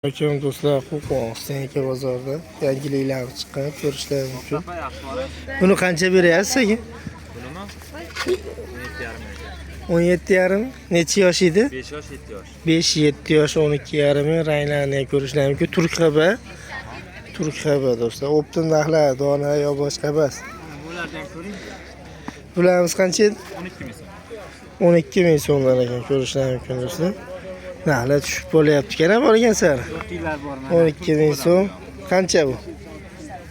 Akam do'stlar, Qo'qon bozorda yangiliklar chiqqan, ko'rishlari mumkin. Buni qancha beryapsiz aka? Bunimi 17,5. Necha yosh edi? 5 yosh, 7 yosh. 5-7 yosh, 12,5. Ranglarni ko'rishlari mumkin. Turk xaba. Turk xaba do'stlar. Optin narxlar, dona yo boshqa emas. Bulardan ko'ring. Bularimiz qancha edi? 12 ming so'm. 12,000 so'mlar ekan, ko'rishlari mumkin do'stlar. Narxlar tushib bo'lyapti ekan, borgan sari. Shortilar bor mana. 12,000 so'm. Qancha bu?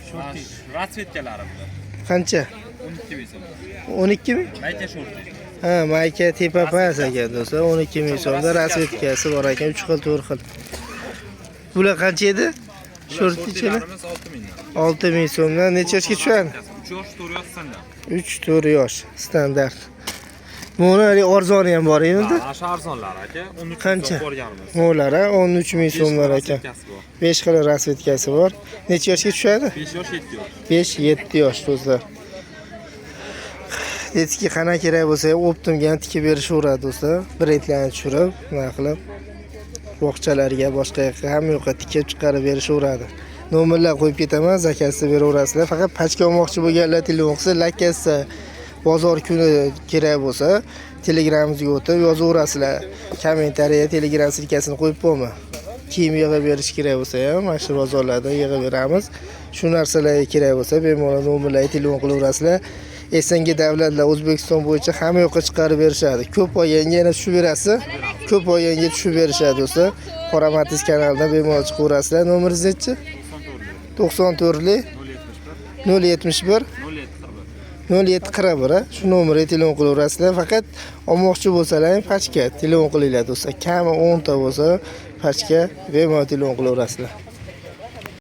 Shorti. Rasvetkalari bular. Qancha? 12 ming so'm. 12,000? Mayka shorti. Ha, mayka tepa pas ekan do'stlar, 12,000 so'mda rasvetkasi bor ekan, 3 xil, 4 xil. Bular qancha edi? Shortichilar 6 mingdan. 6,000 so'mdan. Necha yoshga tushadi? 3 yosh, 4 yosh standart. 3-4 yosh standart. Buni arzoni ham bor endi. Asha arzonlar aka, 13 Qancha? so'm borganimiz. Mo'lar 13,000 so'mlar ekan. 5 xil rasvetkasi bor. Necha yoshga tushadi? 5 yosh, 7 yosh. 5-7 yosh do'stlar. Detki qana kerak bo'lsa ham optimga tikib berishaveradi do'stlar. Brendlarni tushirib, nima qilib bog'chalarga, boshqa yoqqa hamma yoqqa tikib chiqarib berishaveradi. Nomerlar qo'yib ketaman, zakasini beraverasizlar. Faqat pachka olmoqchi bo'lganlar telefon qilsa, lakasi bozor kuni kerak bo'lsa, Telegramimizga o'tib yozaverasizlar. Kommentariya Telegram silkasini qo'yib qo'yma. Kiyim yig'ib berish kerak bo'lsa ham, mana shu bozorlarda yig'ib beramiz. Shu narsalarga kerak bo'lsa, bemalol nomerlarga telefon qilaverasizlar. SNG davlatlar O'zbekiston bo'yicha hamma yoqqa chiqarib berishadi. Ko'p oyga yana tushib berasiz. Ko'p oyga tushib berishadi do'stlar. Qora Matiz kanalidan bemalol chiqaverasizlar. Nomeringiz-chi? 94 071 0741. Shu nomerga telefon qilaverasizlar. Faqat olmoqchi bo'lsalar ham pachka telefon qilinglar do'stlar. Kami 10 ta bo'lsa, pachka bemalol telefon qilaverasizlar.